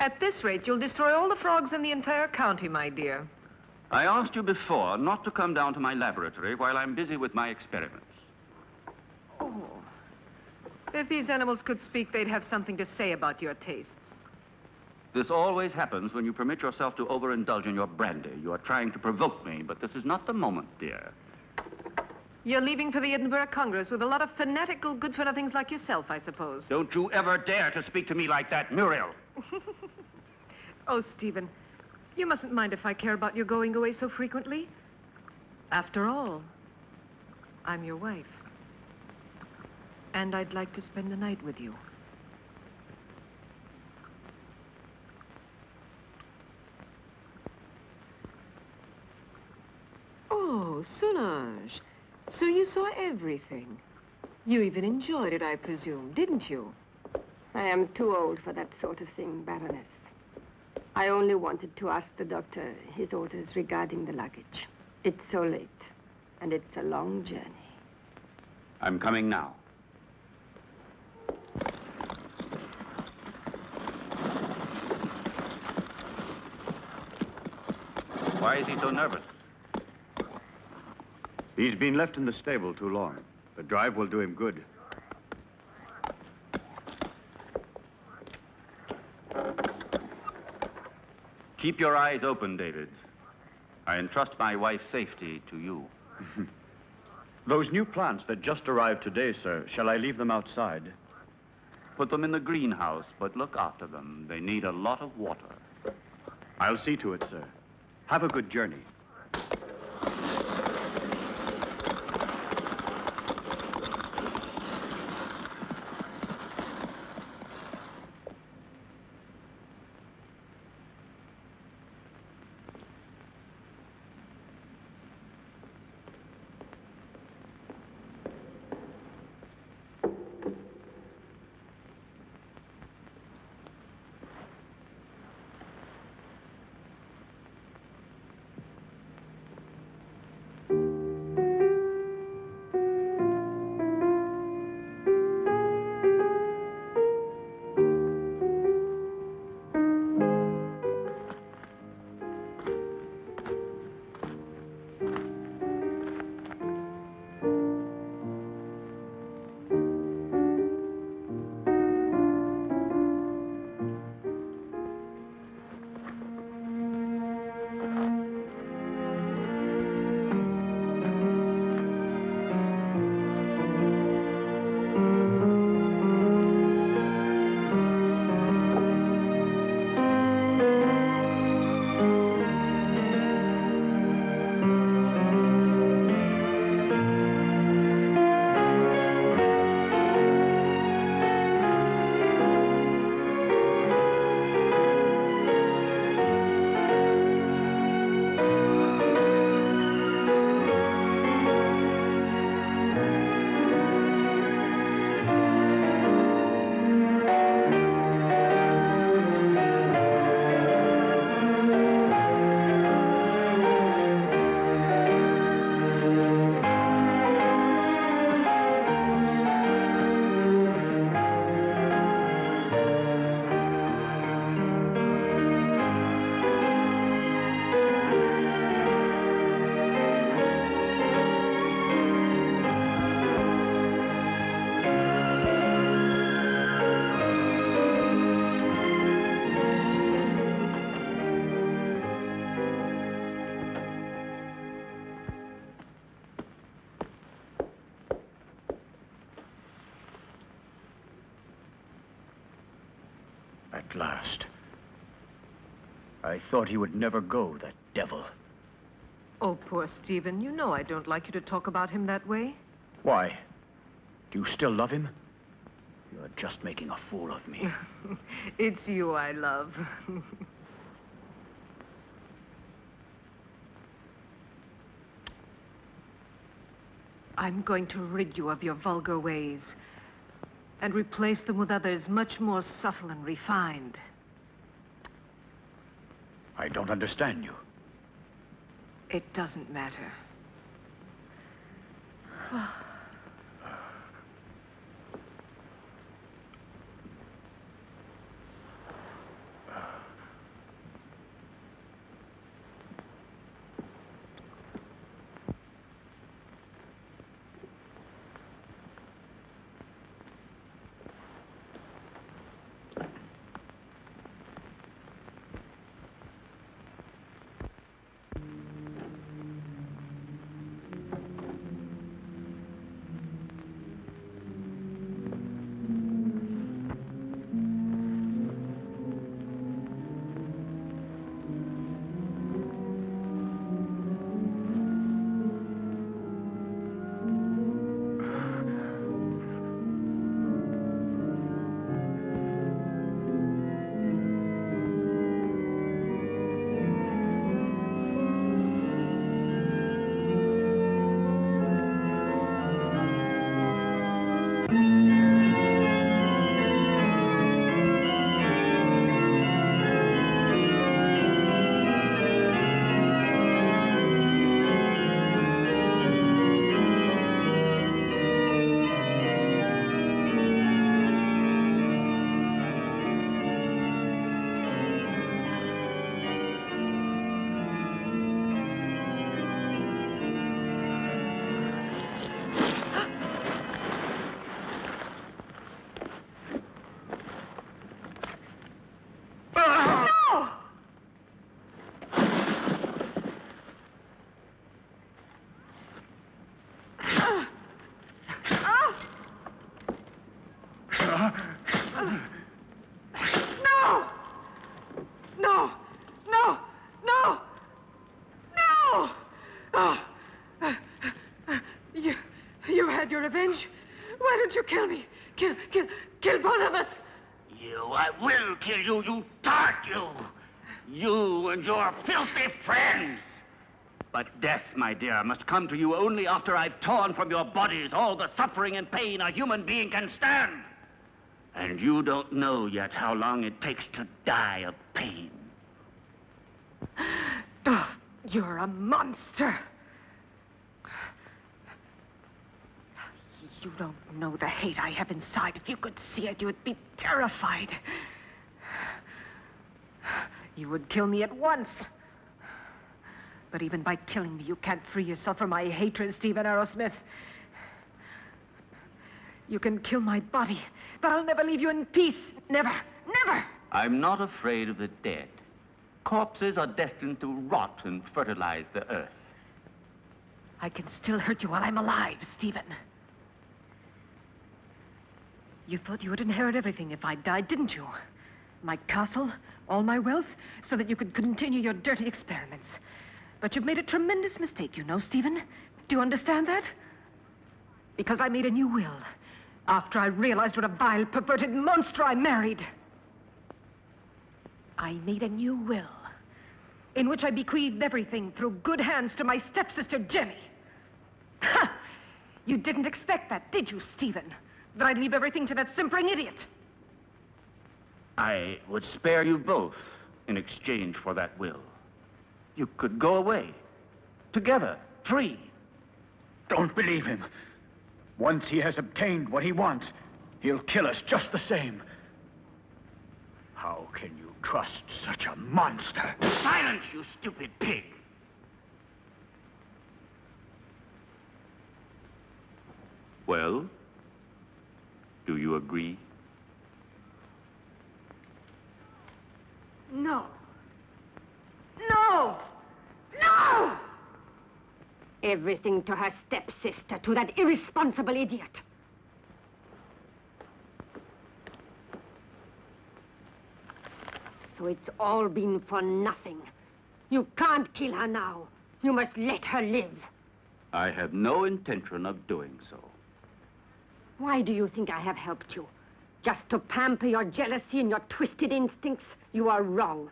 At this rate, you'll destroy all the frogs in the entire county, my dear. I asked you before not to come down to my laboratory while I'm busy with my experiments. Oh. If these animals could speak, they'd have something to say about your tastes. This always happens when you permit yourself to overindulge in your brandy. You are trying to provoke me, but this is not the moment, dear. You're leaving for the Edinburgh Congress with a lot of fanatical good-for-nothings like yourself, I suppose. Don't you ever dare to speak to me like that, Muriel. Oh, Stephen, you mustn't mind if I care about your going away so frequently. After all, I'm your wife. And I'd like to spend the night with you. Oh, Solange. So you saw everything. You even enjoyed it, I presume, didn't you? I am too old for that sort of thing, Baroness. I only wanted to ask the doctor his orders regarding the luggage. It's so late, and it's a long journey. I'm coming now. Why is he so nervous? He's been left in the stable too long. The drive will do him good. Keep your eyes open, David. I entrust my wife's safety to you. Those new plants that just arrived today, sir, shall I leave them outside? Put them in the greenhouse, but look after them. They need a lot of water. I'll see to it, sir. Have a good journey. At last. I thought he would never go, that devil. Oh, poor Stephen. You know I don't like you to talk about him that way. Why? Do you still love him? You're just making a fool of me. It's you I love. I'm going to rid you of your vulgar ways and replace them with others much more subtle and refined. I don't understand you. It doesn't matter. You had your revenge? Why didn't you kill me? Kill both of us! I will kill you, you tart, you! You and your filthy friends! But death, my dear, must come to you only after I've torn from your bodies all the suffering and pain a human being can stand. And you don't know yet how long it takes to die of pain. Oh, you're a monster. You don't know the hate I have inside. If you could see it, you would be terrified. You would kill me at once. But even by killing me, you can't free yourself from my hatred, Stephen Arrowsmith. You can kill my body, but I'll never leave you in peace. Never, never! I'm not afraid of the dead. Corpses are destined to rot and fertilize the earth. I can still hurt you while I'm alive, Stephen. You thought you would inherit everything if I died, didn't you? My castle, all my wealth, so that you could continue your dirty experiments. But you've made a tremendous mistake, you know, Stephen. Do you understand that? Because I made a new will after I realized what a vile, perverted monster I married. I made a new will in which I bequeathed everything through good hands to my stepsister, Jenny. Ha! You didn't expect that, did you, Stephen? That I'd leave everything to that simpering idiot. I would spare you both in exchange for that will. You could go away, together, free. Don't believe him. Once he has obtained what he wants, he'll kill us just the same. How can you trust such a monster? Silence, you stupid pig! Well, do you agree? No. No! No! Everything to her stepsister, to that irresponsible idiot. So it's all been for nothing. You can't kill her now. You must let her live. I have no intention of doing so. Why do you think I have helped you? Just to pamper your jealousy and your twisted instincts? You are wrong.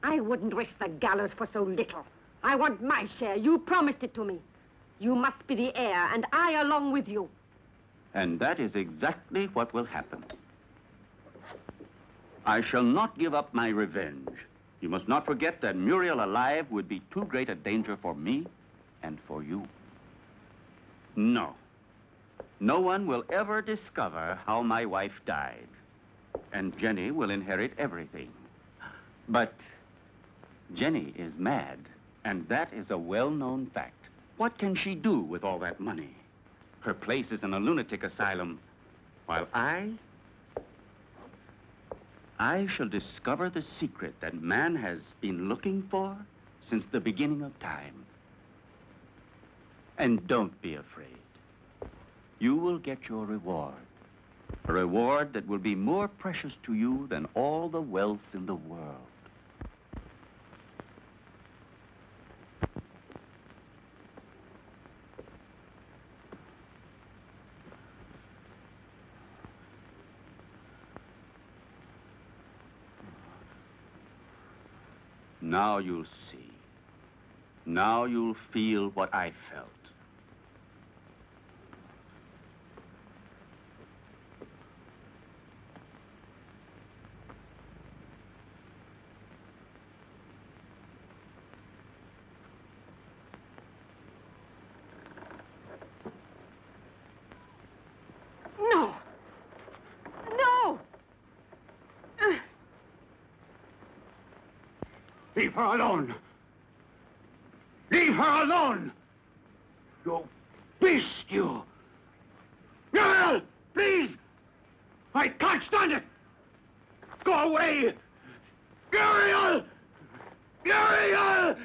I wouldn't risk the gallows for so little. I want my share. You promised it to me. You must be the heir, and I along with you. And that is exactly what will happen. I shall not give up my revenge. You must not forget that Muriel alive would be too great a danger for me and for you. No. No one will ever discover how my wife died. And Jenny will inherit everything. But Jenny is mad, and that is a well-known fact. What can she do with all that money? Her place is in a lunatic asylum, while I shall discover the secret that man has been looking for since the beginning of time. And don't be afraid. You will get your reward. A reward that will be more precious to you than all the wealth in the world. Now you'll see. Now you'll feel what I felt. No! No! Leave her alone. Leave her alone. You beast, you. Muriel, please. I can't stand it. Go away. Muriel! Muriel!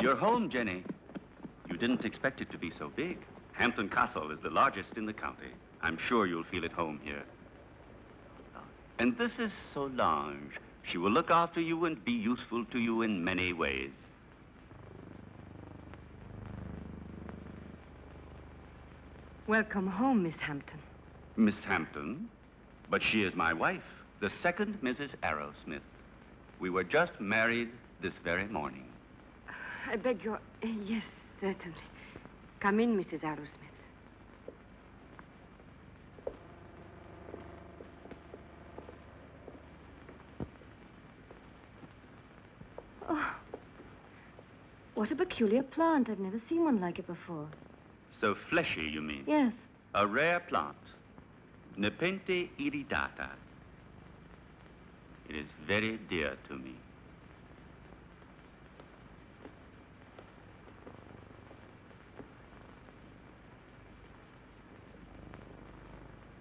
You're home, Jenny. You didn't expect it to be so big. Hampton Castle is the largest in the county. I'm sure you'll feel at home here. And this is Solange. She will look after you and be useful to you in many ways. Welcome home, Miss Hampton. Miss Hampton? But she is my wife, the second Mrs. Arrowsmith. We were just married this very morning. I beg your... Yes, certainly. Come in, Mrs. Arrowsmith. Oh, what a peculiar plant. I've never seen one like it before. So fleshy, you mean? Yes. A rare plant. Nepenthe iridata. It is very dear to me.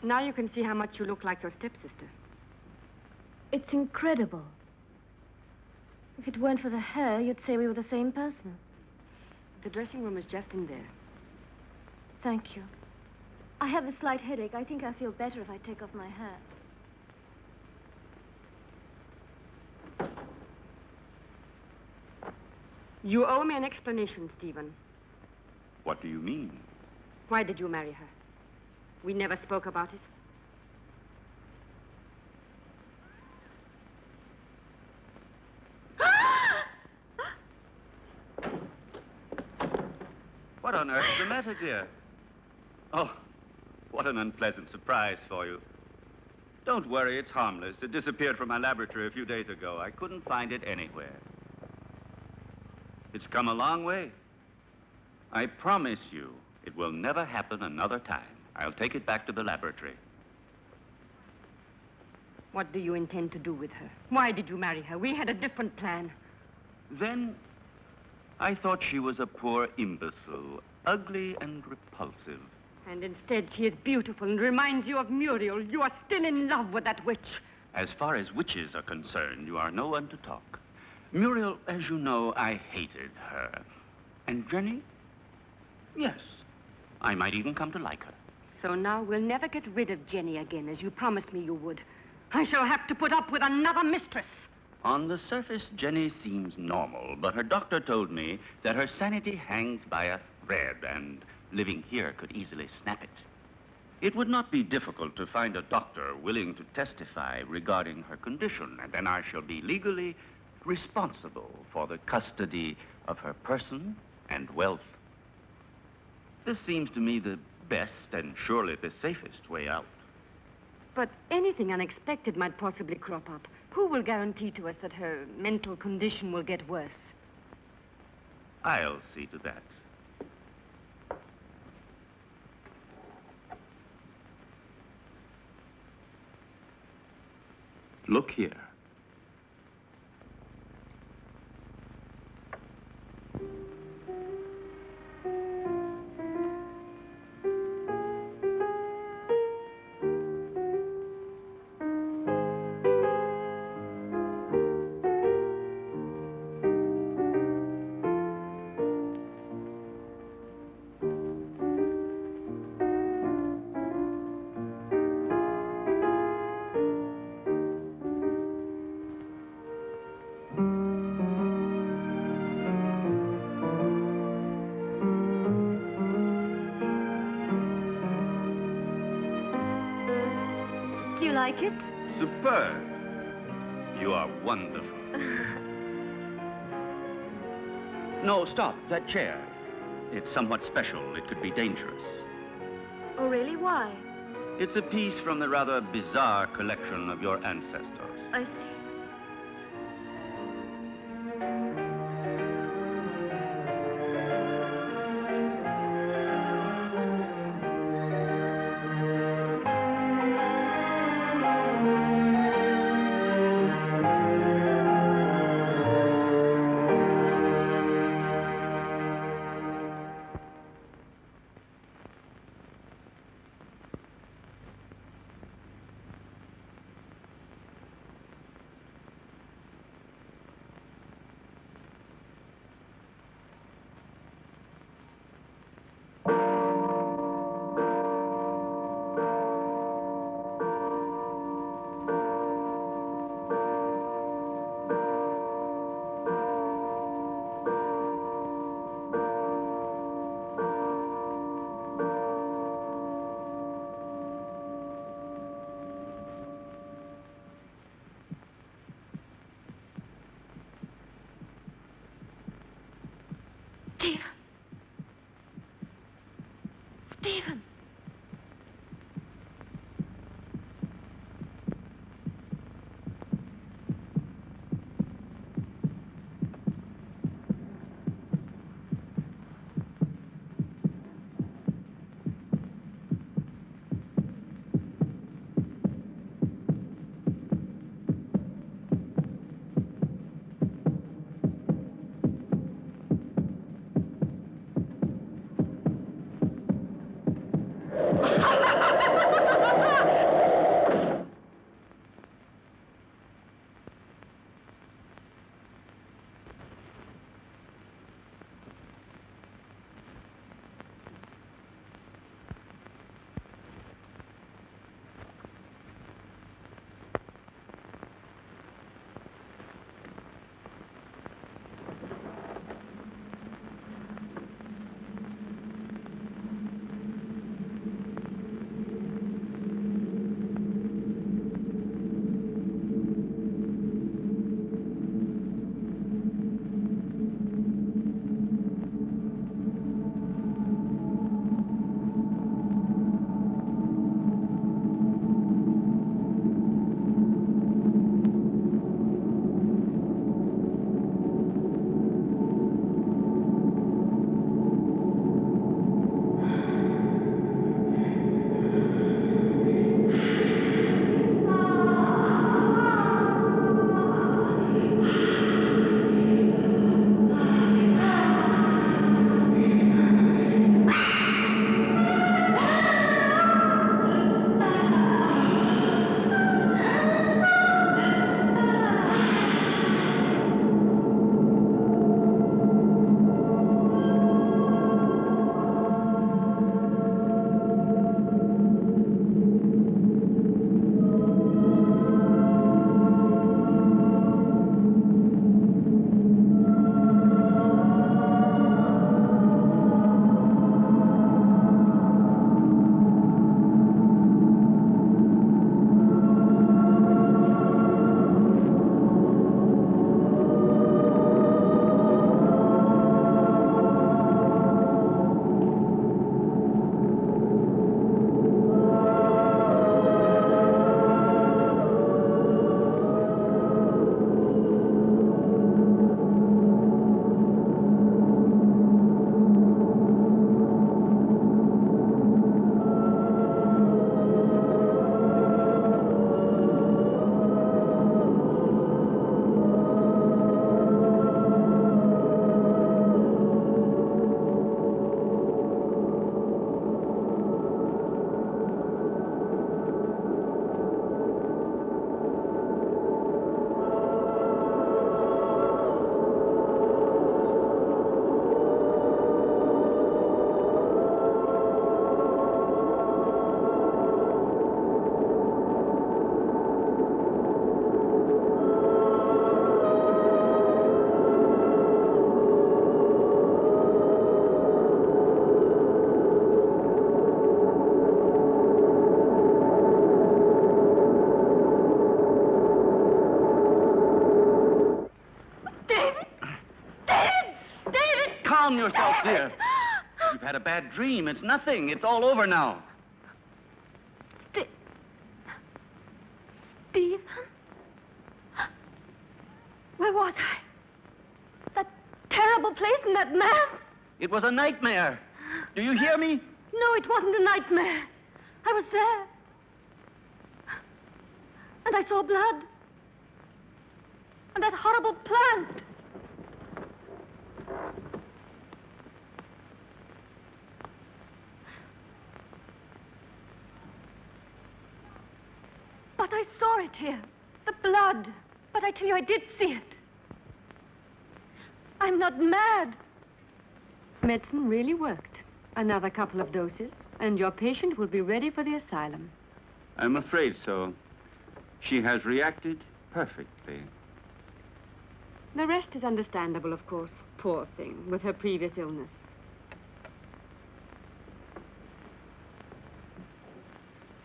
Now you can see how much you look like your stepsister. It's incredible. If it weren't for the hair, you'd say we were the same person. The dressing room is just in there. Thank you. I have a slight headache. I think I'll feel better if I take off my hat. You owe me an explanation, Stephen. What do you mean? Why did you marry her? We never spoke about it. What on earth's the matter, dear? Oh, what an unpleasant surprise for you. Don't worry, it's harmless. It disappeared from my laboratory a few days ago. I couldn't find it anywhere. It's come a long way. I promise you, it will never happen another time. I'll take it back to the laboratory. What do you intend to do with her? Why did you marry her? We had a different plan. Then, I thought she was a poor imbecile, ugly and repulsive. And instead, she is beautiful and reminds you of Muriel. You are still in love with that witch. As far as witches are concerned, you are no one to talk. Muriel, as you know, I hated her. And Jenny? Yes, I might even come to like her. So now we'll never get rid of Jenny again, as you promised me you would. I shall have to put up with another mistress. On the surface, Jenny seems normal, but her doctor told me that her sanity hangs by a thread, and living here could easily snap it. It would not be difficult to find a doctor willing to testify regarding her condition, and then I shall be legally responsible for the custody of her person and wealth. This seems to me the best and surely the safest way out. But anything unexpected might possibly crop up. Who will guarantee to us that her mental condition will get worse? I'll see to that. Look here. Do you like it? Superb. You are wonderful. No, stop. That chair. It's somewhat special. It could be dangerous. Oh, really? Why? It's a piece from the rather bizarre collection of your ancestors. I see. calm yourself, dear. You've had a bad dream. It's nothing. It's all over now. Stephen? Where was I? That terrible place and that man? It was a nightmare. Do you hear me? No, it wasn't a nightmare. I was there. And I saw blood. And that horrible plant. But I saw it here. The blood. But I tell you, I did see it. I'm not mad. Medicine really worked. Another couple of doses, and your patient will be ready for the asylum. I'm afraid so. She has reacted perfectly. The rest is understandable, of course. Poor thing, with her previous illness.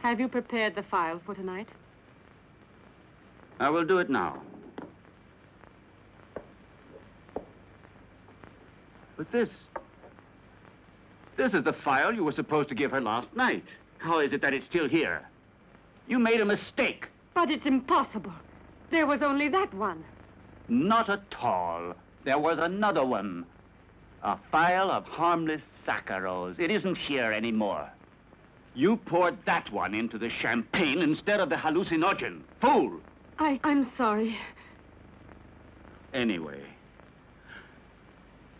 Have you prepared the file for tonight? I will do it now. But this is the file you were supposed to give her last night. How is it that it's still here? You made a mistake. But it's impossible. There was only that one. Not at all. There was another one. A file of harmless saccharos. It isn't here anymore. You poured that one into the champagne instead of the hallucinogen. Fool! I'm sorry. Anyway,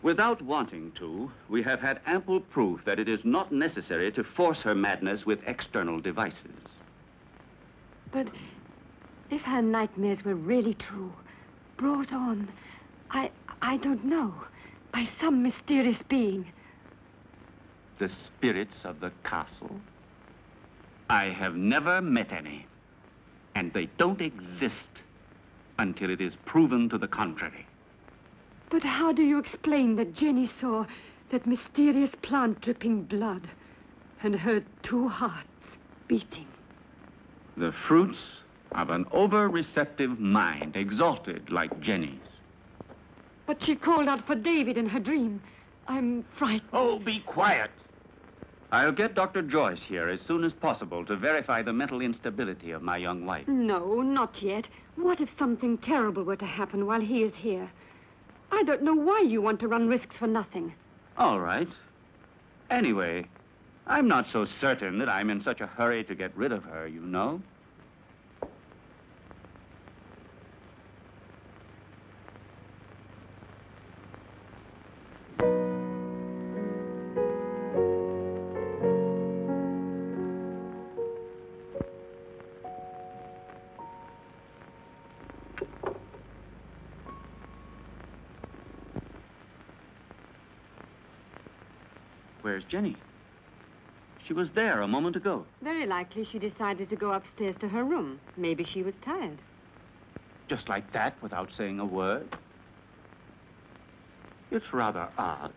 without wanting to, we have had ample proof that it is not necessary to force her madness with external devices. But if her nightmares were really true, brought on, I don't know, by some mysterious being. The spirits of the castle? I have never met any. And they don't exist until it is proven to the contrary. But how do you explain that Jenny saw that mysterious plant dripping blood and heard two hearts beating? The fruits of an over-receptive mind, exalted like Jenny's. But she called out for David in her dream. I'm frightened. Oh, be quiet. I'll get Dr. Joyce here as soon as possible to verify the mental instability of my young wife. No, not yet. What if something terrible were to happen while he is here? I don't know why you want to run risks for nothing. All right. Anyway, I'm not so certain that I'm in such a hurry to get rid of her, you know. Where's Jenny? She was there a moment ago. Very likely she decided to go upstairs to her room. Maybe she was tired. Just like that, without saying a word? It's rather odd.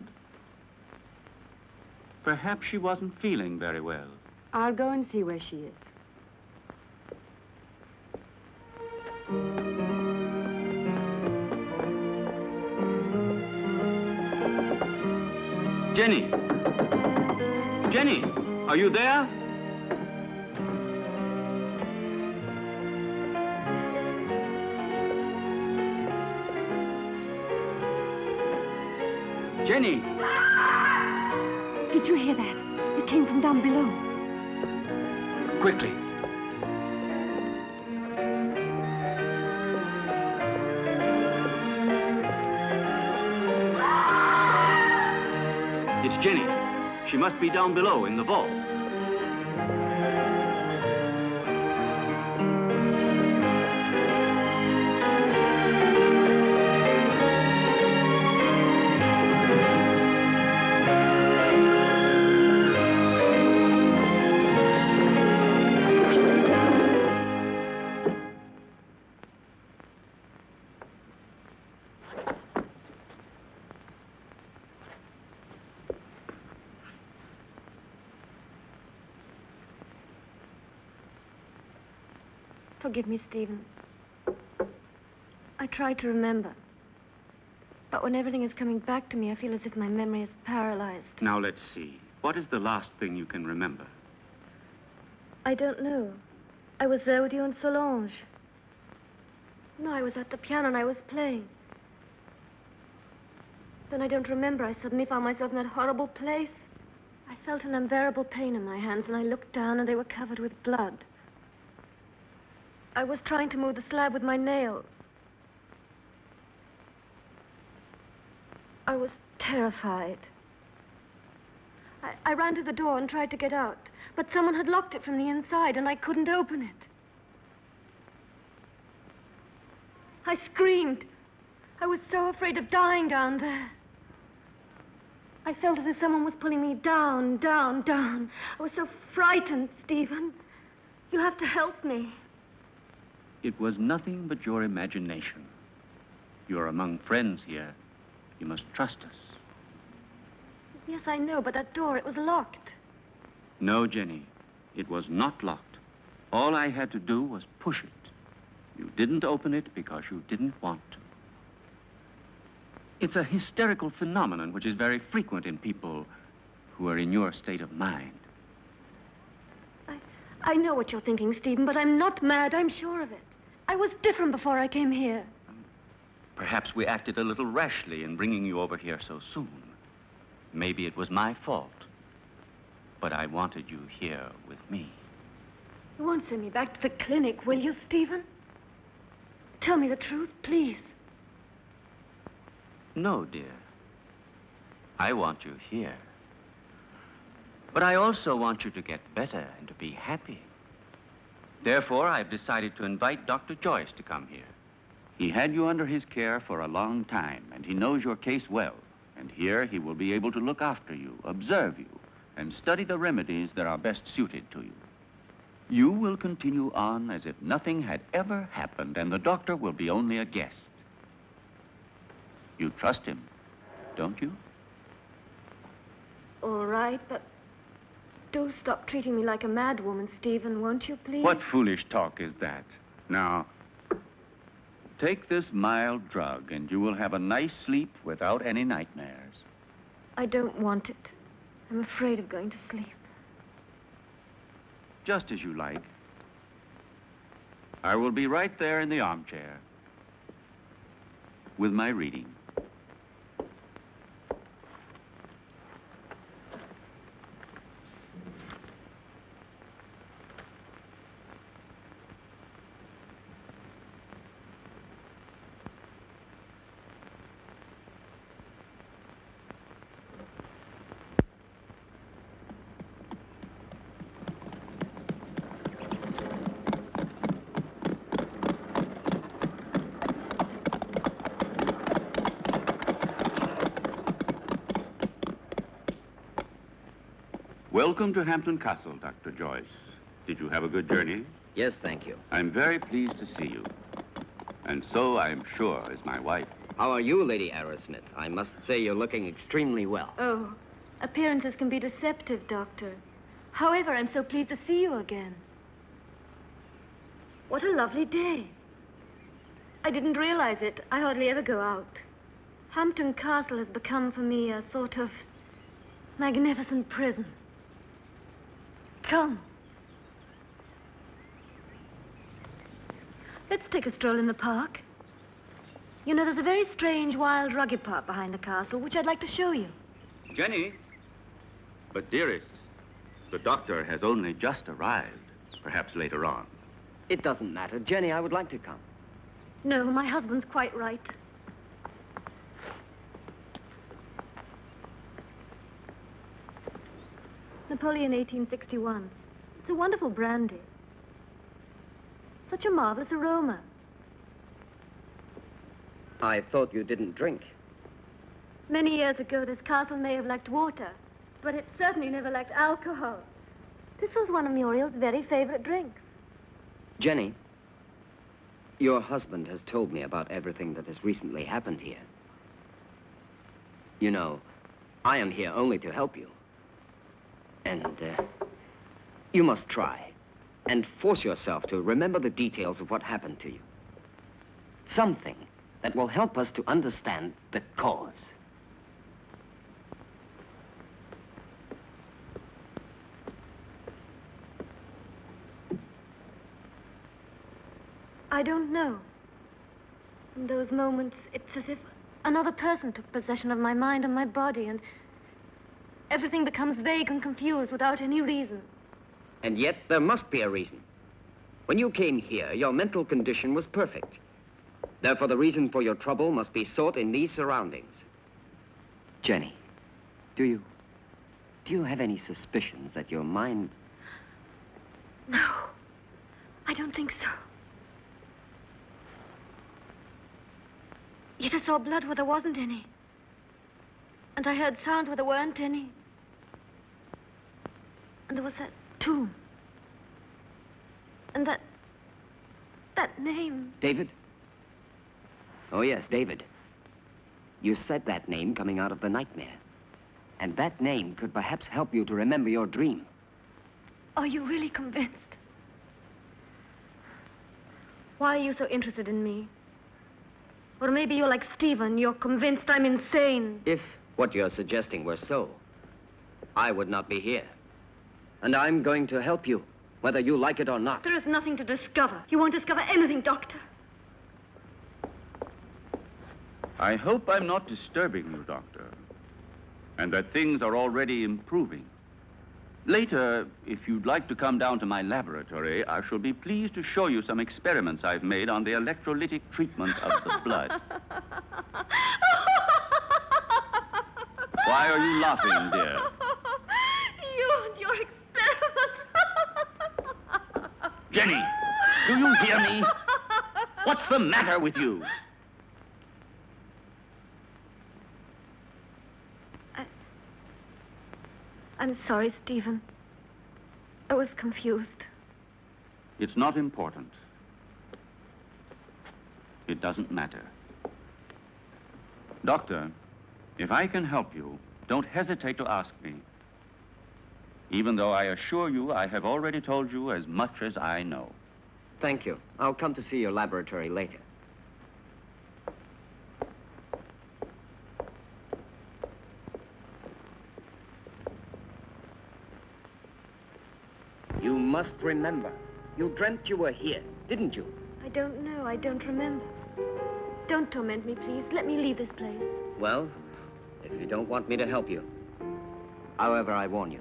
Perhaps she wasn't feeling very well. I'll go and see where she is. Jenny! Jenny, are you there? Jenny! Did you hear that? It came from down below. Quickly. It's Jenny. She must be down below in the vault. Forgive me, Stephen. I tried to remember. But when everything is coming back to me, I feel as if my memory is paralyzed. Now, let's see. What is the last thing you can remember? I don't know. I was there with you and Solange. No, I was at the piano and I was playing. Then I don't remember. I suddenly found myself in that horrible place. I felt an unbearable pain in my hands, and I looked down, and they were covered with blood. I was trying to move the slab with my nails. I was terrified. I ran to the door and tried to get out, but someone had locked it from the inside, and I couldn't open it. I screamed. I was so afraid of dying down there. I felt as if someone was pulling me down, down, down. I was so frightened, Stephen. You have to help me. It was nothing but your imagination. You're among friends here. You must trust us. Yes, I know, but that door, it was locked. No, Jenny. It was not locked. All I had to do was push it. You didn't open it because you didn't want to. It's a hysterical phenomenon which is very frequent in people who are in your state of mind. I know what you're thinking, Stephen, but I'm not mad. I'm sure of it. I was different before I came here. Perhaps we acted a little rashly in bringing you over here so soon. Maybe it was my fault. But I wanted you here with me. You won't send me back to the clinic, will you, Stephen? Tell me the truth, please. No, dear. I want you here. But I also want you to get better and to be happy. Therefore, I've decided to invite Dr. Joyce to come here. He had you under his care for a long time, and he knows your case well. And here he will be able to look after you, observe you, and study the remedies that are best suited to you. You will continue on as if nothing had ever happened, and the doctor will be only a guest. You trust him, don't you? All right, but do stop treating me like a madwoman, Stephen, won't you, please? What foolish talk is that? Now, take this mild drug, and you will have a nice sleep without any nightmares. I don't want it. I'm afraid of going to sleep. Just as you like. I will be right there in the armchair with my reading. Welcome to Hampton Castle, Dr. Joyce. Did you have a good journey? Yes, thank you. I'm very pleased to see you. And so, I'm sure, is my wife. How are you, Lady Arrowsmith? I must say you're looking extremely well. Oh, appearances can be deceptive, Doctor. However, I'm so pleased to see you again. What a lovely day. I didn't realize it. I hardly ever go out. Hampton Castle has become for me a sort of magnificent prison. Come. Let's take a stroll in the park. You know, there's a very strange wild rugged part behind the castle, which I'd like to show you. Jenny? But, dearest, the doctor has only just arrived. Perhaps later on. It doesn't matter. Jenny, I would like to come. No, my husband's quite right. Napoleon 1861. It's a wonderful brandy. Such a marvelous aroma. I thought you didn't drink. Many years ago, this castle may have lacked water, but it certainly never lacked alcohol. This was one of Muriel's very favorite drinks. Jenny, your husband has told me about everything that has recently happened here. You know, I am here only to help you. And you must try and force yourself to remember the details of what happened to you. Something, that will help us to understand the cause. I don't know. In those moments, it's as if another person took possession of my mind and my body, and everything becomes vague and confused without any reason. And yet, there must be a reason. When you came here, your mental condition was perfect. Therefore, the reason for your trouble must be sought in these surroundings. Jenny, do you have any suspicions that your mind... No, I don't think so. Yet I saw blood where there wasn't any. And I heard sounds where there weren't any. And there was that tomb. And that name. David? Oh, yes, David. You said that name coming out of the nightmare. And that name could perhaps help you to remember your dream. Are you really convinced? Why are you so interested in me? Or maybe you're like Stephen, you're convinced I'm insane. If what you're suggesting were so, I would not be here. And I'm going to help you, whether you like it or not. There is nothing to discover. You won't discover anything, Doctor. I hope I'm not disturbing you, Doctor, and that things are already improving. Later, if you'd like to come down to my laboratory, I shall be pleased to show you some experiments I've made on the electrolytic treatment of the blood. Why are you laughing, dear? You and your experiments. Jenny, do you hear me? What's the matter with you? I'm sorry, Stephen. I was confused. It's not important. It doesn't matter. Doctor, if I can help you, don't hesitate to ask me. Even though I assure you I have already told you as much as I know. Thank you. I'll come to see your laboratory later. You must remember. You dreamt you were here, didn't you? I don't know. I don't remember. Don't torment me, please. Let me leave this place. Well, if you don't want me to help you. However, I warn you.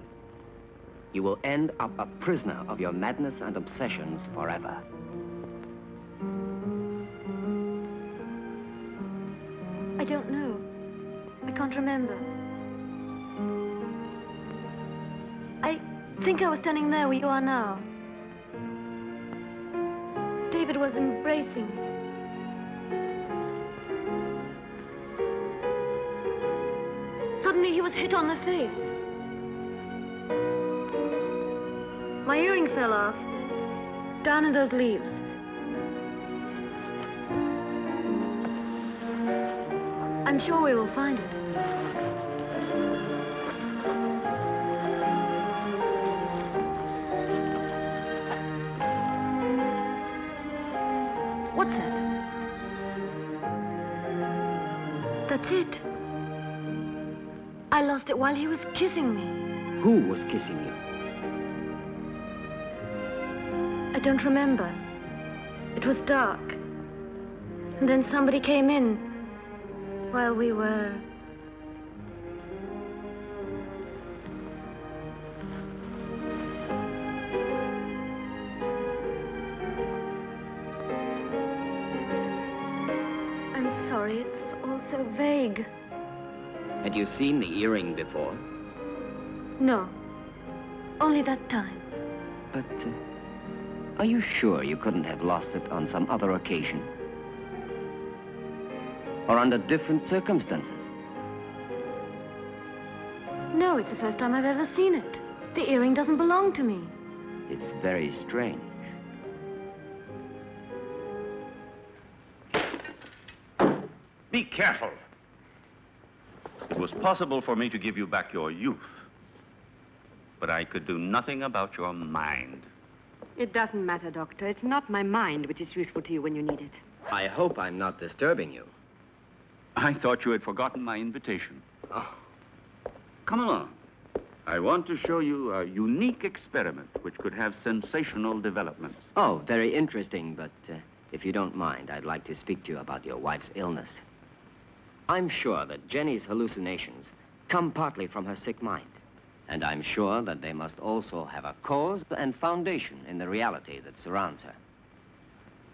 You will end up a prisoner of your madness and obsessions forever. I don't know. I can't remember. I think I was standing there where you are now. David was embracing me. Suddenly he was hit on the face. My earring fell off, down in those leaves. I'm sure we will find it. What's that? That's it. I lost it while he was kissing me. Who was kissing you? I don't remember. It was dark. And then somebody came in while we were... I'm sorry, it's all so vague. Had you seen the earring before? No, only that time. But, are you sure you couldn't have lost it on some other occasion? Or under different circumstances? No, it's the first time I've ever seen it. The earring doesn't belong to me. It's very strange. Be careful. It was possible for me to give you back your youth. But I could do nothing about your mind. It doesn't matter, Doctor. It's not my mind which is useful to you when you need it. I hope I'm not disturbing you. I thought you had forgotten my invitation. Oh, Come along. I want to show you a unique experiment which could have sensational developments. oh, very interesting, but if you don't mind, I'd like to speak to you about your wife's illness. I'm sure that Jenny's hallucinations come partly from her sick mind. And I'm sure that they must also have a cause and foundation in the reality that surrounds her.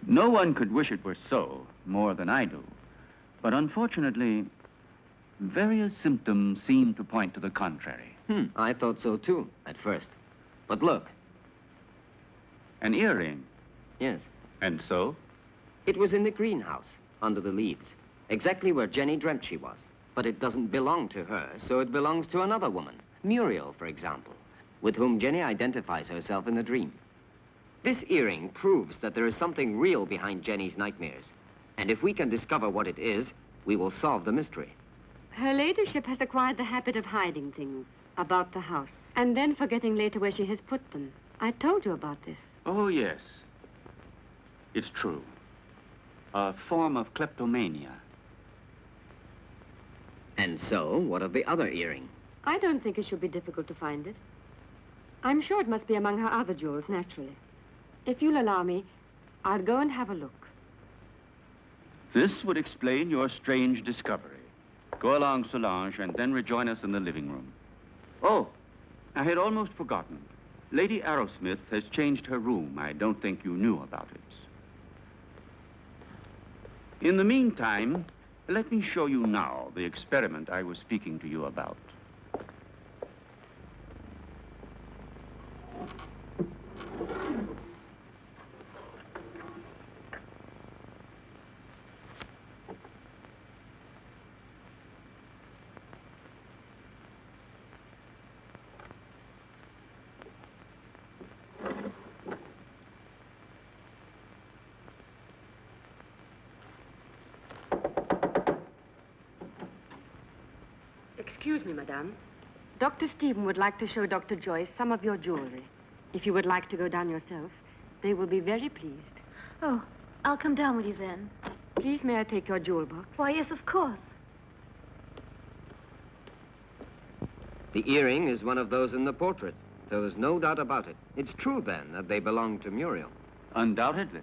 No one could wish it were so, more than I do. But unfortunately, various symptoms seem to point to the contrary. I thought so too, at first. But look. An earring. Yes. And so? It was in the greenhouse, under the leaves, exactly where Jenny dreamt she was. But it doesn't belong to her, so it belongs to another woman, Muriel, for example, with whom Jenny identifies herself in the dream. This earring proves that there is something real behind Jenny's nightmares. And if we can discover what it is, we will solve the mystery. Her ladyship has acquired the habit of hiding things about the house and then forgetting later where she has put them. I told you about this. Oh, yes. It's true. A form of kleptomania. And so, what of the other earring? I don't think it should be difficult to find it. I'm sure it must be among her other jewels, naturally. If you'll allow me, I'll go and have a look. This would explain your strange discovery. Go along, Solange, and then rejoin us in the living room. Oh, I had almost forgotten. Lady Arrowsmith has changed her room. I don't think you knew about it. In the meantime, let me show you now the experiment I was speaking to you about. Excuse me, madame. Dr. Stephen would like to show Dr. Joyce some of your jewelry. If you would like to go down yourself, they will be very pleased. Oh, I'll come down with you then. Please, may I take your jewel box? Why, yes, of course. The earring is one of those in the portrait. There was no doubt about it. It's true, then, that they belong to Muriel. Undoubtedly.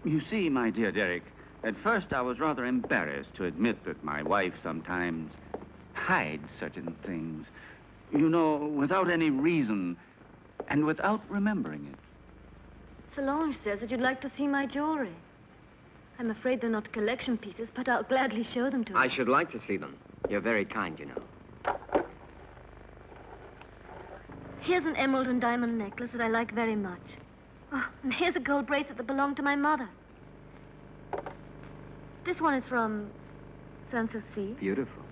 You see, my dear Derek, at first I was rather embarrassed to admit that my wife sometimes hides certain things. You know, without any reason and without remembering it. Solange says that you'd like to see my jewelry. I'm afraid they're not collection pieces, but I'll gladly show them to you. I should like to see them. You're very kind, you know. Here's an emerald and diamond necklace that I like very much. Oh, and here's a gold bracelet that belonged to my mother. This one is from Sanssouci. Beautiful.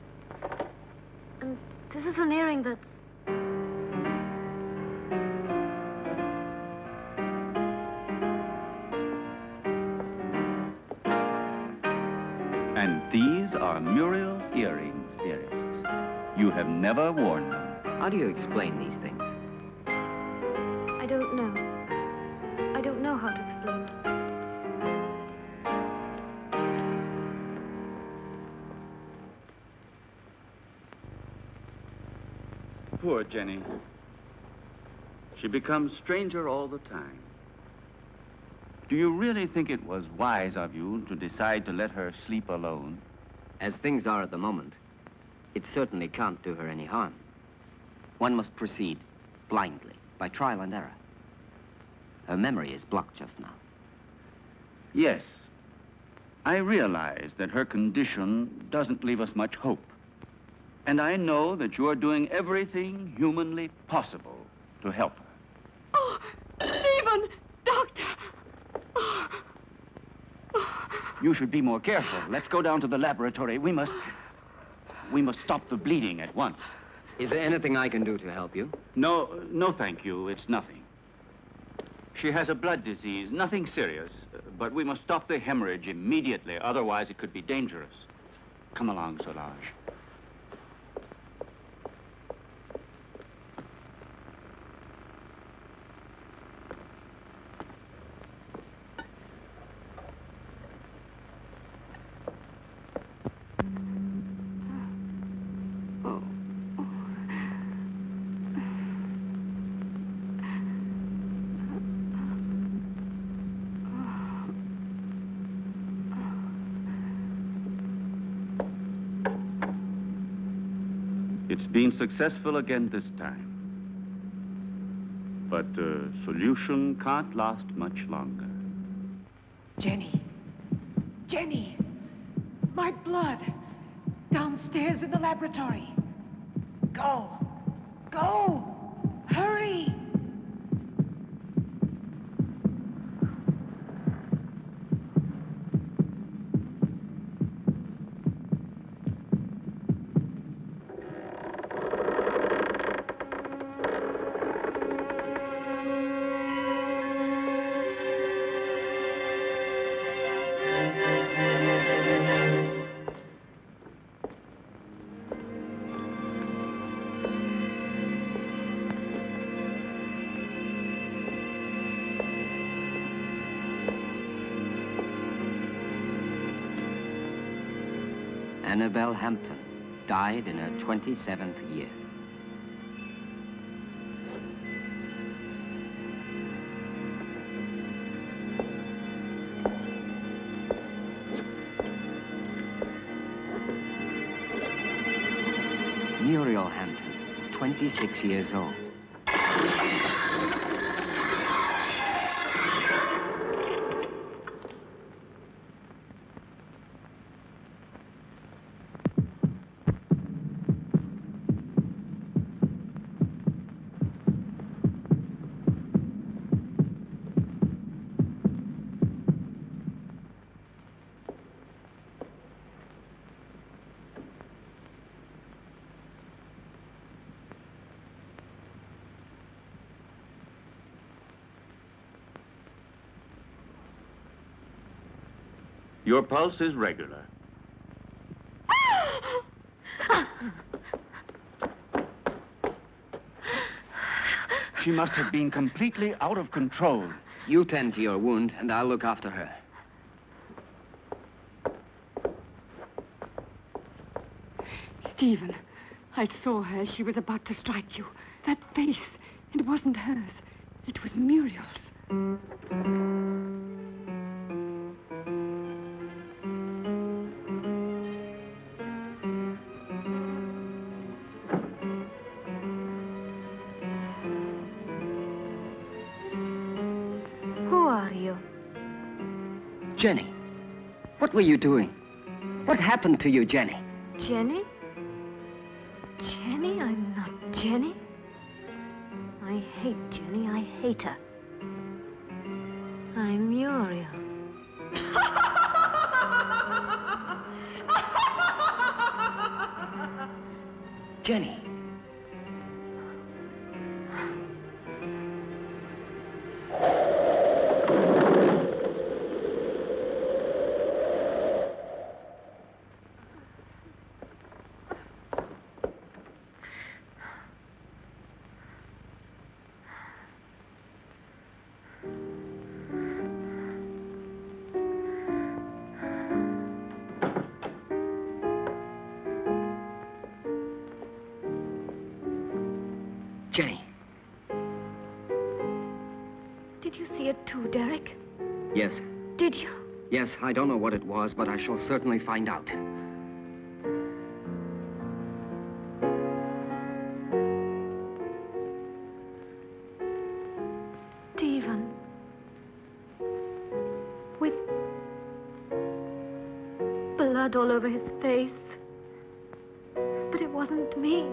And this is an earring that's... And these are Muriel's earrings, dearest. You have never worn them. How do you explain these things? I don't know. I don't know how to explain them. Poor Jenny. She becomes stranger all the time. Do you really think it was wise of you to decide to let her sleep alone? As things are at the moment, it certainly can't do her any harm. One must proceed blindly, by trial and error. Her memory is blocked just now. Yes. I realize that her condition doesn't leave us much hope. And I know that you are doing everything humanly possible to help her. Oh, Stephen! Doctor! Oh. You should be more careful. Let's go down to the laboratory. We must stop the bleeding at once. Is there anything I can do to help you? No, thank you. It's nothing. She has a blood disease, nothing serious. But we must stop the hemorrhage immediately. Otherwise, it could be dangerous. Come along, Solange. It's been successful again this time. But solution can't last much longer. Jenny. Jenny. My blood. Downstairs in the laboratory. Go. Go. Hurry. Annabelle Hampton died in her 27th year. Muriel Hampton, 26 years old. Your pulse is regular. She must have been completely out of control. You tend to your wound, and I'll look after her. Stephen, I saw her. She was about to strike you. That face, it wasn't hers. It was Muriel's. Jenny, what were you doing? What happened to you, Jenny? Jenny? Jenny? I'm not Jenny. I hate Jenny. I hate her. I'm Muriel. Jenny. Jenny. Did you see it too, Derek? Yes. Did you? Yes, I don't know what it was, but I shall certainly find out. Stephen. With blood all over his face. But it wasn't me.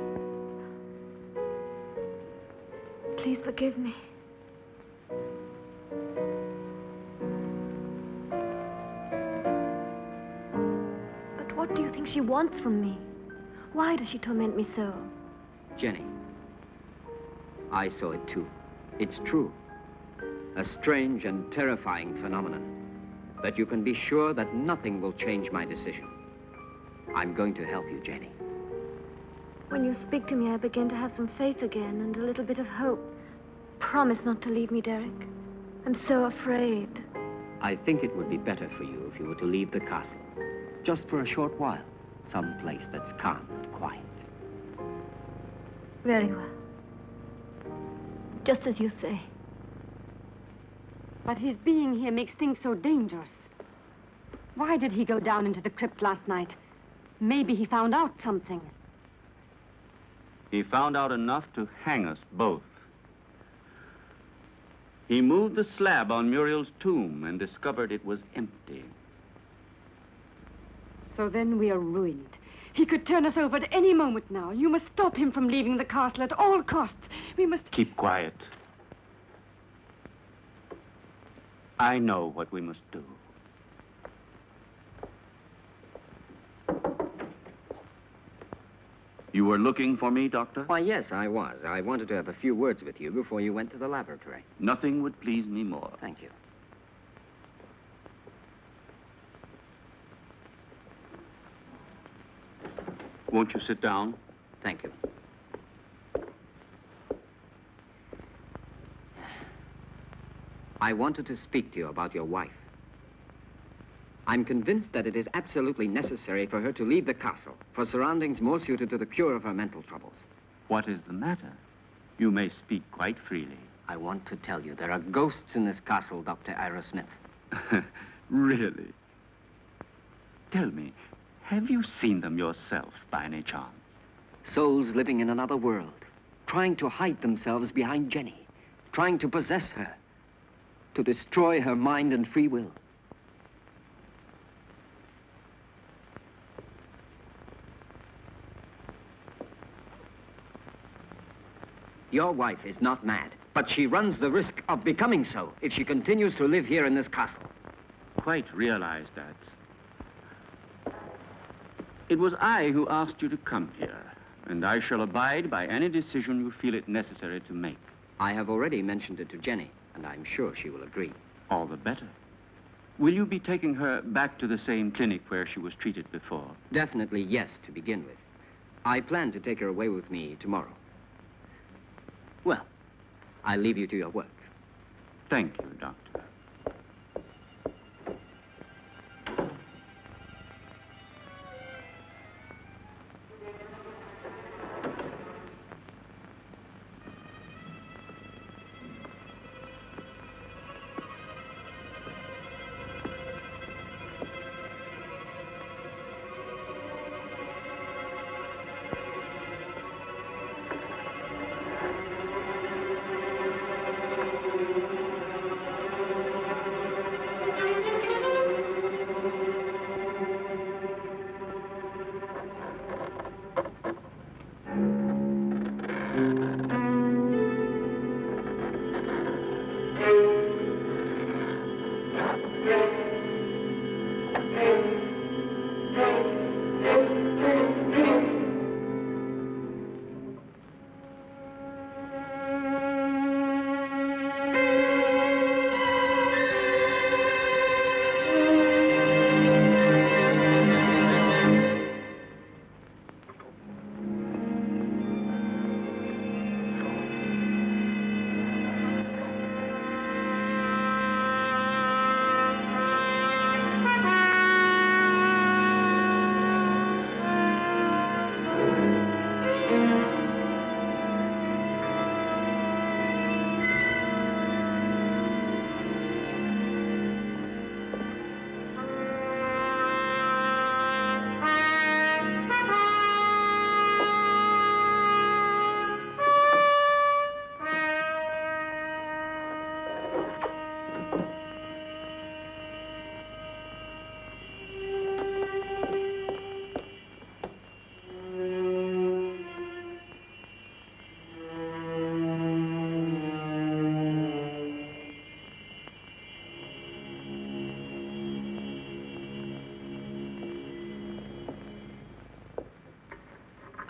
Please forgive me. But what do you think she wants from me? Why does she torment me so? Jenny, I saw it too. It's true. A strange and terrifying phenomenon. But you can be sure that nothing will change my decision. I'm going to help you, Jenny. When you speak to me, I begin to have some faith again and a little bit of hope. Promise not to leave me, Derek. I'm so afraid. I think it would be better for you if you were to leave the castle. Just for a short while. Some place that's calm and quiet. Very well. Just as you say. But his being here makes things so dangerous. Why did he go down into the crypt last night? Maybe he found out something. He found out enough to hang us both. He moved the slab on Muriel's tomb and discovered it was empty. So then we are ruined. He could turn us over at any moment now. You must stop him from leaving the castle at all costs. We must... Keep quiet. I know what we must do. You were looking for me, Doctor? Why, yes, I was. I wanted to have a few words with you before you went to the laboratory. Nothing would please me more. Thank you. Won't you sit down? Thank you. I wanted to speak to you about your wife. I'm convinced that it is absolutely necessary for her to leave the castle for surroundings more suited to the cure of her mental troubles. What is the matter? You may speak quite freely. I want to tell you there are ghosts in this castle, Dr. Ira Smith. Really? Tell me, have you seen them yourself by any chance? Souls living in another world, trying to hide themselves behind Jenny, trying to possess her, to destroy her mind and free will. Your wife is not mad, but she runs the risk of becoming so if she continues to live here in this castle. Quite realize that. It was I who asked you to come here, and I shall abide by any decision you feel it necessary to make. I have already mentioned it to Jenny, and I'm sure she will agree. All the better. Will you be taking her back to the same clinic where she was treated before? Definitely yes, to begin with. I plan to take her away with me tomorrow. Well, I'll leave you to your work. Thank you, Doctor.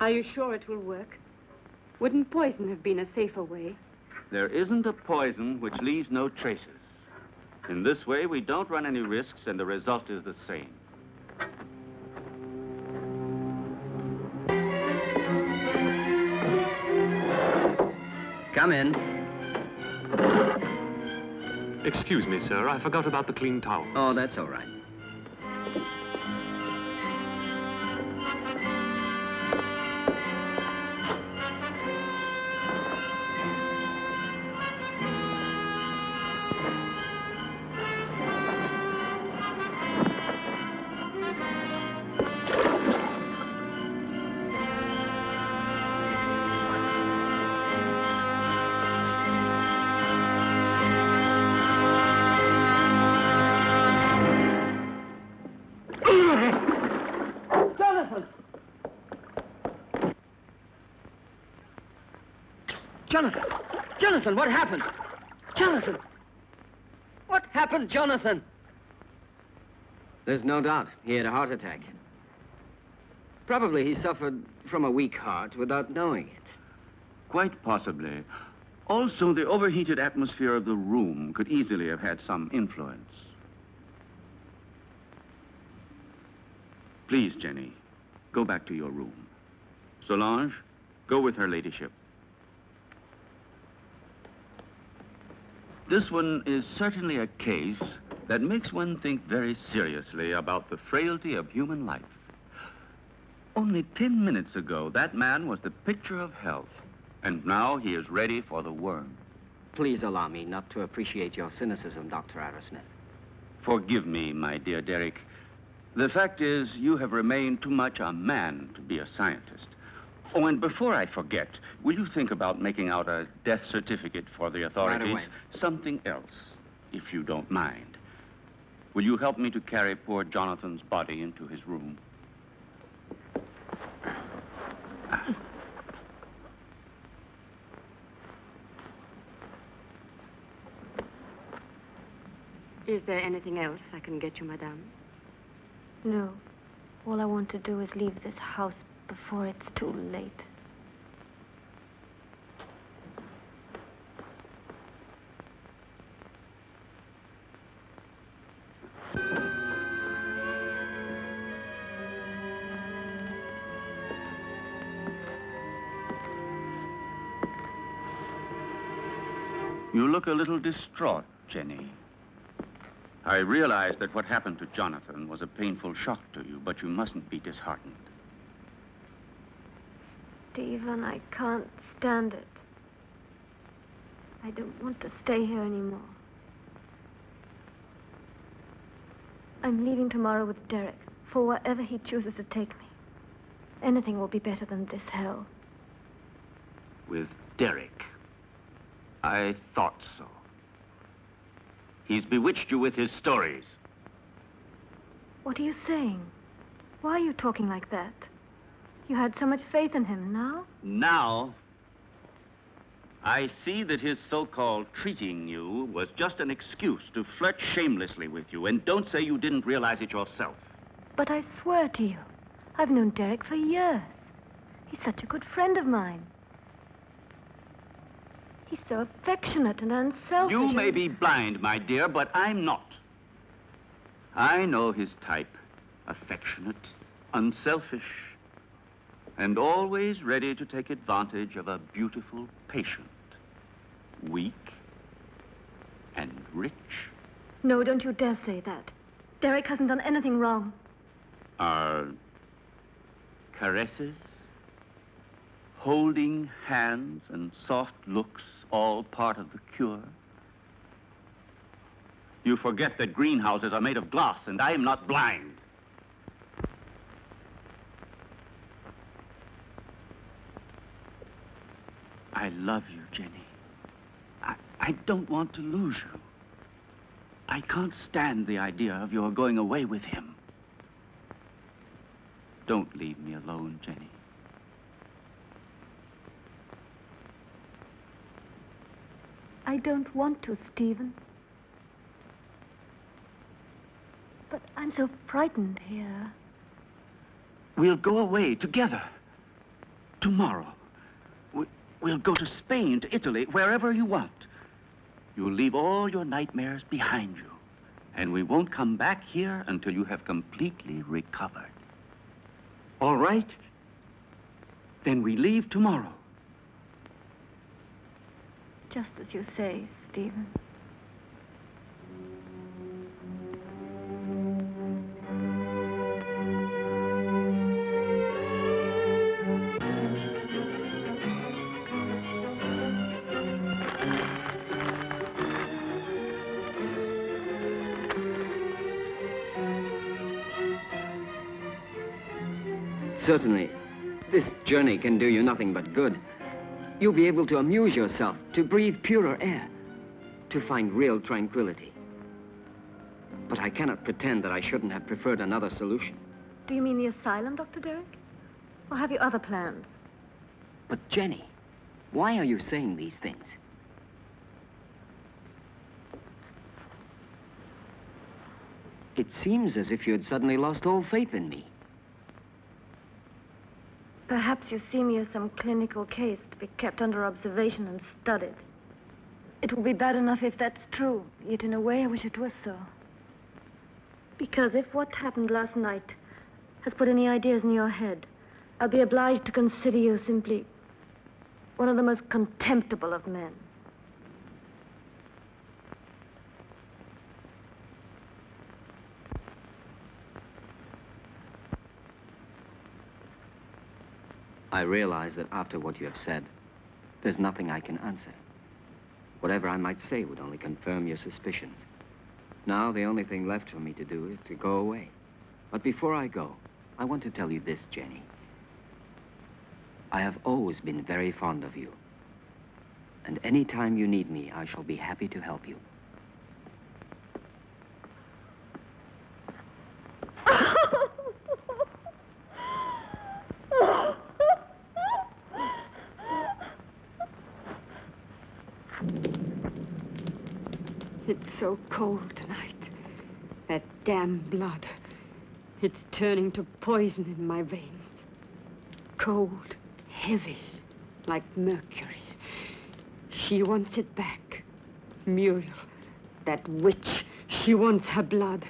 Are you sure it will work? Wouldn't poison have been a safer way? There isn't a poison which leaves no traces. In this way, we don't run any risks, and the result is the same. Come in. Excuse me, sir. I forgot about the clean towel. Oh, that's all right. Jonathan! Jonathan, what happened? Jonathan! What happened, Jonathan? There's no doubt he had a heart attack. Probably he suffered from a weak heart without knowing it. Quite possibly. Also, the overheated atmosphere of the room could easily have had some influence. Please, Jenny, go back to your room. Solange, go with her ladyship. This one is certainly a case that makes one think very seriously about the frailty of human life. Only 10 minutes ago, that man was the picture of health, and now he is ready for the worm. Please allow me not to appreciate your cynicism, Dr. Arrowsmith. Forgive me, my dear Derek. The fact is, you have remained too much a man to be a scientist. Oh, and before I forget, will you think about making out a death certificate for the authorities? Right away. Something else, if you don't mind. Will you help me to carry poor Jonathan's body into his room? Is there anything else I can get you, madame? No. All I want to do is leave this house before it's too late. You look a little distraught, Jenny. I realize that what happened to Jonathan was a painful shock to you, but you mustn't be disheartened. Stephen, I can't stand it. I don't want to stay here anymore. I'm leaving tomorrow with Derek for wherever he chooses to take me. Anything will be better than this hell. With Derek? I thought so. He's bewitched you with his stories. What are you saying? Why are you talking like that? You had so much faith in him. Now? Now, I see that his so-called treating you was just an excuse to flirt shamelessly with you, and don't say you didn't realize it yourself. But I swear to you, I've known Derek for years. He's such a good friend of mine. He's so affectionate and unselfish. You may be blind, my dear, but I'm not. I know his type. Affectionate, unselfish, and always ready to take advantage of a beautiful patient. Weak and rich. No, don't you dare say that. Derek hasn't done anything wrong. Are caresses, holding hands, and soft looks all part of the cure? You forget that greenhouses are made of glass, and I am not blind. I love you, Jenny. I don't want to lose you. I can't stand the idea of your going away with him. Don't leave me alone, Jenny. I don't want to, Stephen. But I'm so frightened here. We'll go away together. Tomorrow. We'll go to Spain, to Italy, wherever you want. You'll leave all your nightmares behind you. And we won't come back here until you have completely recovered. All right? Then we leave tomorrow. Just as you say, Stephen. Certainly, this journey can do you nothing but good. You'll be able to amuse yourself, to breathe purer air, to find real tranquility. But I cannot pretend that I shouldn't have preferred another solution. Do you mean the asylum, Dr. Derek? Or have you other plans? But Jenny, Why are you saying these things? It seems as if you had suddenly lost all faith in me. Perhaps you see me as some clinical case to be kept under observation and studied. It will be bad enough if that's true, yet in a way I wish it was so. Because if what happened last night has put any ideas in your head, I'll be obliged to consider you simply one of the most contemptible of men. I realize that after what you have said, there's nothing I can answer. Whatever I might say would only confirm your suspicions. Now, the only thing left for me to do is to go away. But before I go, I want to tell you this, Jenny. I have always been very fond of you. And any time you need me, I shall be happy to help you. It's so cold tonight. That damn blood. It's turning to poison in my veins. Cold, heavy, like mercury. She wants it back. Muriel, that witch, she wants her blood.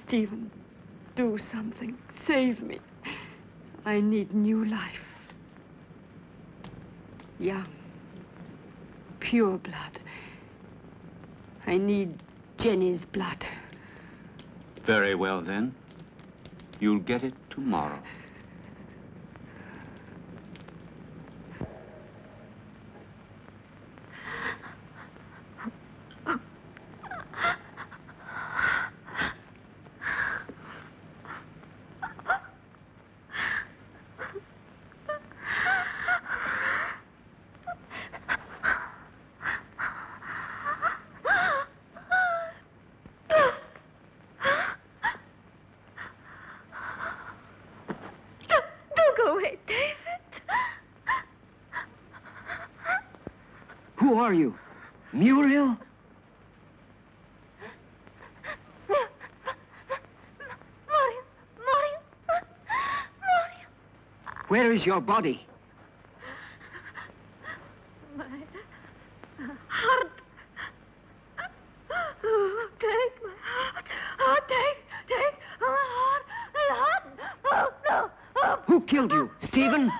Stephen, do something. Save me. I need new life. Young, pure blood. I need Jenny's blood. Very well, then. You'll get it tomorrow. Who are you? Muriel? Where is your body? My heart. Oh, take my heart. Oh, take my heart. My heart. Oh, no. Oh. Who killed you? Stephen?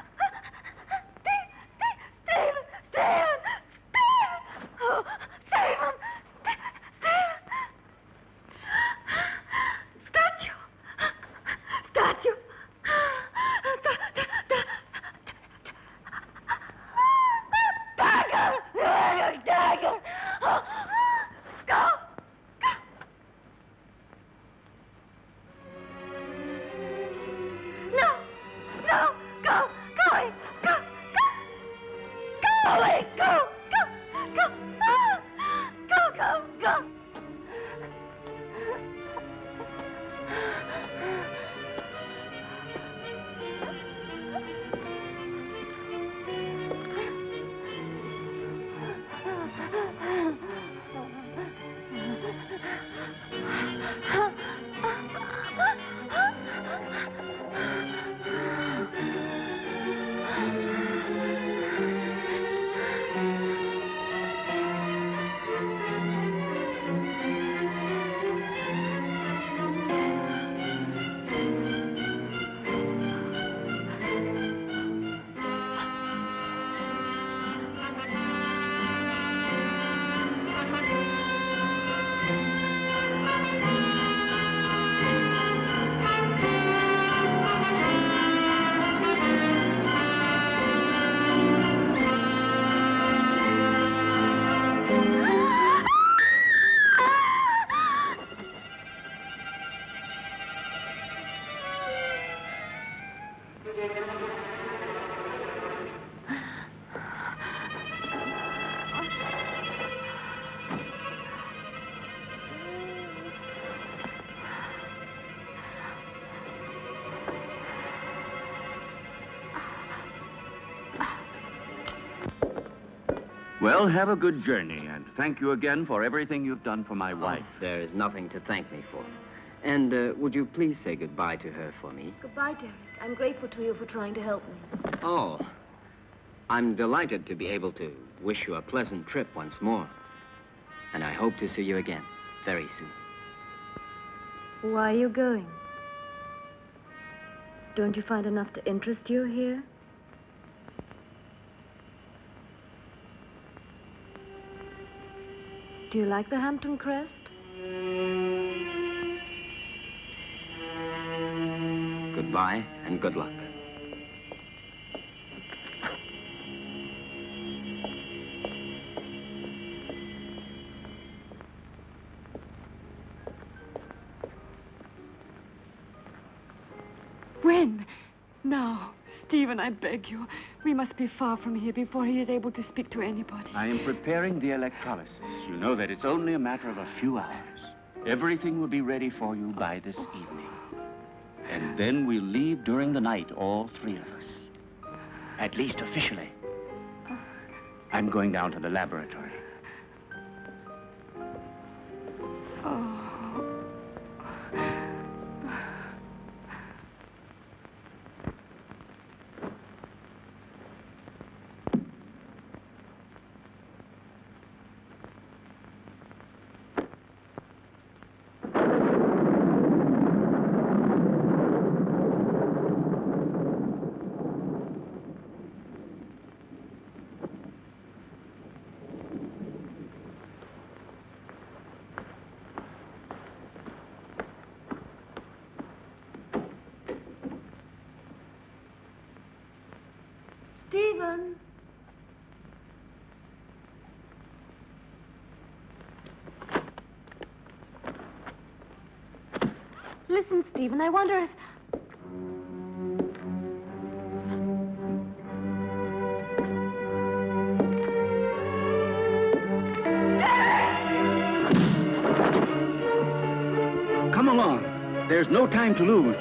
Well, have a good journey, and thank you again for everything you've done for my wife. There is nothing to thank me for. And would you please say goodbye to her for me? Goodbye, Derek. I'm grateful to you for trying to help me. Oh, I'm delighted to be able to wish you a pleasant trip once more. And I hope to see you again very soon. Why are you going? Don't you find enough to interest you here? Do you like the Hampton crest? Goodbye and good luck. When? Now. Stephen, I beg you. We must be far from here before he is able to speak to anybody. I am preparing the electrolysis. You know that it's only a matter of a few hours. Everything will be ready for you by this evening. And then we'll leave during the night, all three of us. At least officially. I'm going down to the laboratory. Stephen! Listen, Stephen, I wonder if... Come along. There's no time to lose.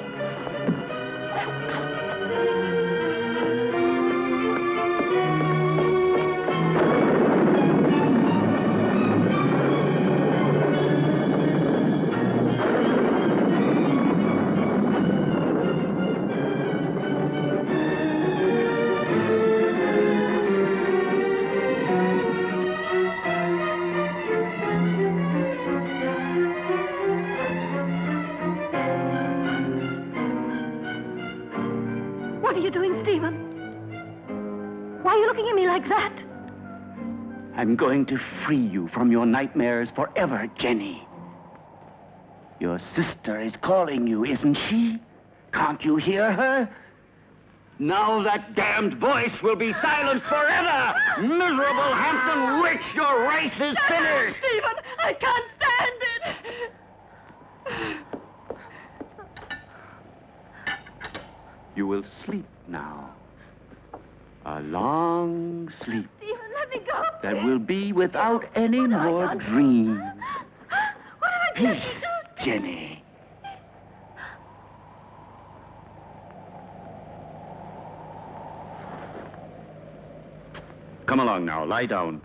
What are you doing, Stephen? Why are you looking at me like that? I'm going to free you from your nightmares forever, Jenny. Your sister is calling you, isn't she? Can't you hear her? Now that damned voice will be silenced forever! Miserable Hampton witch, your race is finished! Stephen, I can't stand it! You will sleep now. A long sleep Stephen, let me go. that will be without any more dreams. What have I done? Peace, Jenny. Come along now, lie down.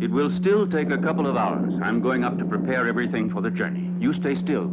It will still take a couple of hours. I'm going up to prepare everything for the journey. You stay still.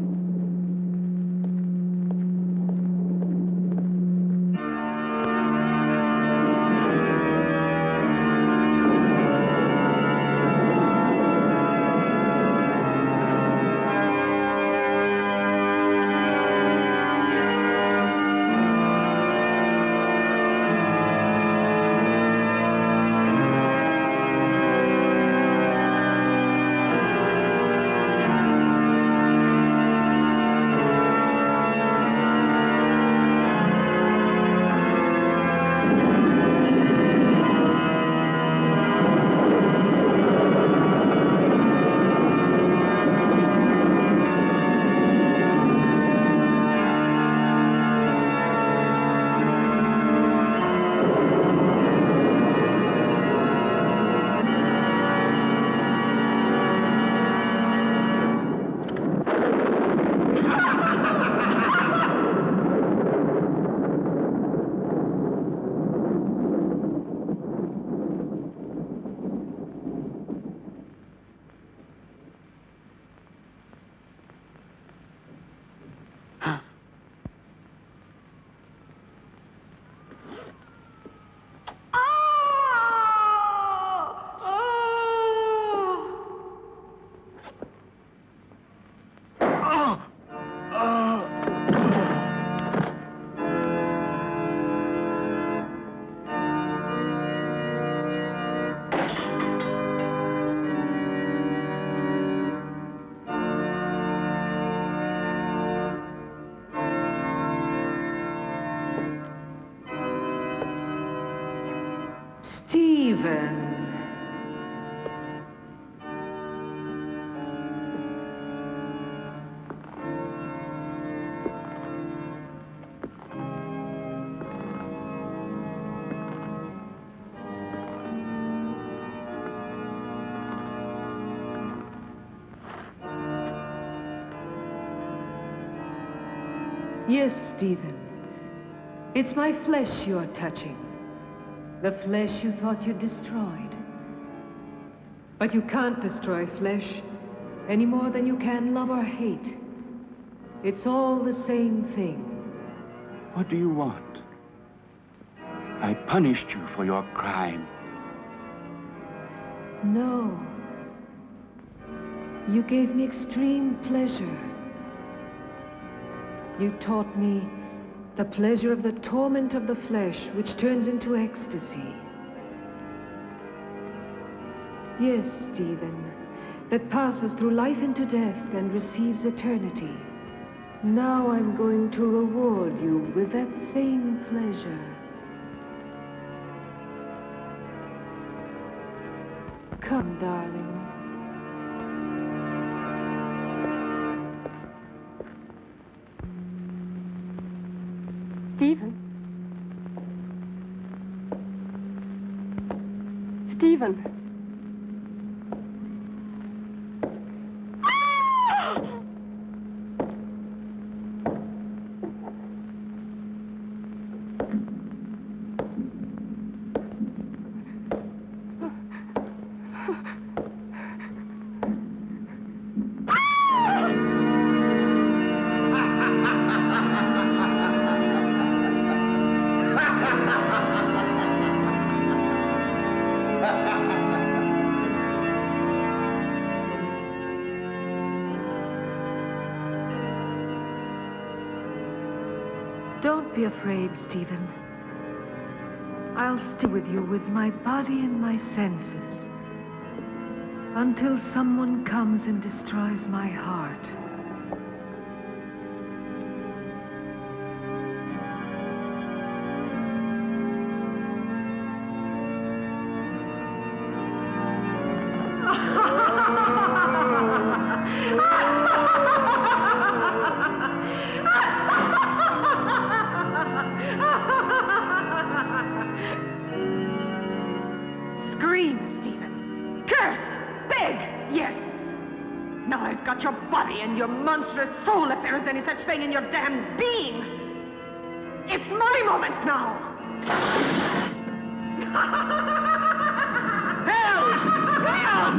Yes, Stephen. It's my flesh you're touching. The flesh you thought you destroyed. But you can't destroy flesh any more than you can love or hate. It's all the same thing. What do you want? I punished you for your crime. No. You gave me extreme pleasure. You taught me the pleasure of the torment of the flesh, which turns into ecstasy. Yes, Stephen, that passes through life into death and receives eternity. Now I'm going to reward you with that same pleasure. Come, darling. Stephen? Stephen? Don't be afraid, Stephen. I'll stay with you with my body and my senses until someone comes and destroys my heart. Your monstrous soul, if there is any such thing in your damn being. It's my moment now. Help! Help!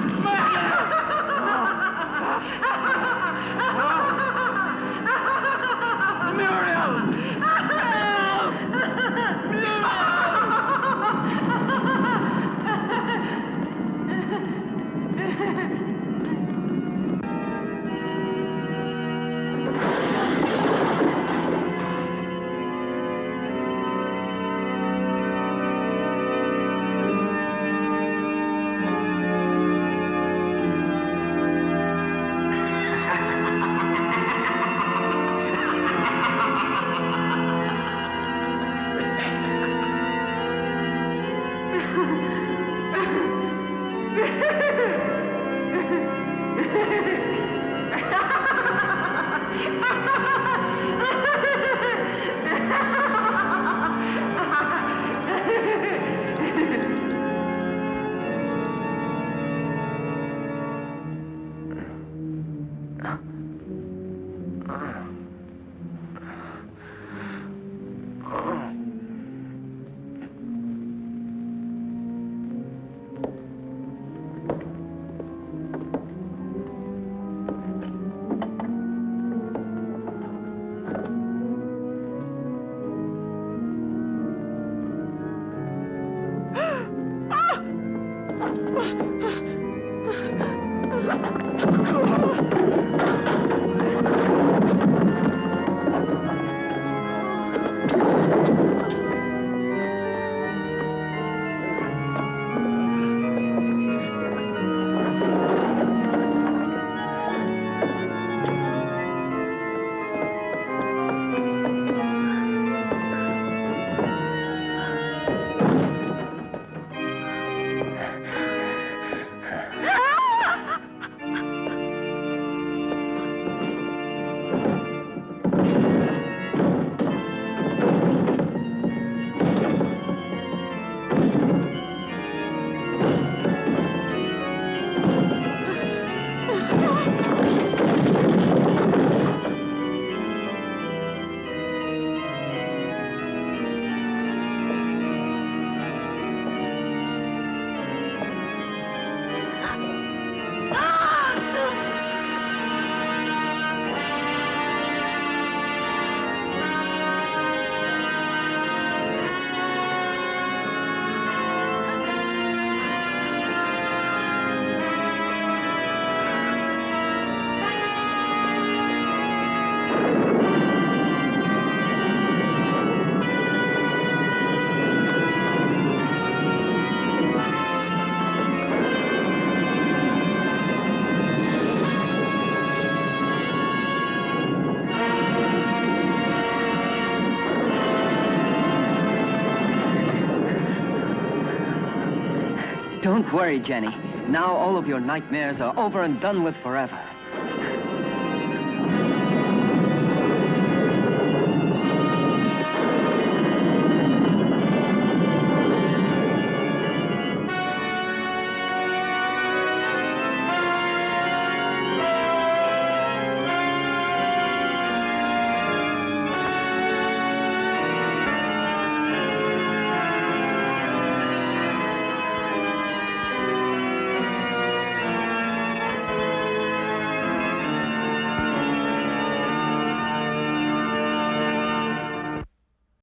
Don't worry, Jenny. Now all of your nightmares are over and done with forever.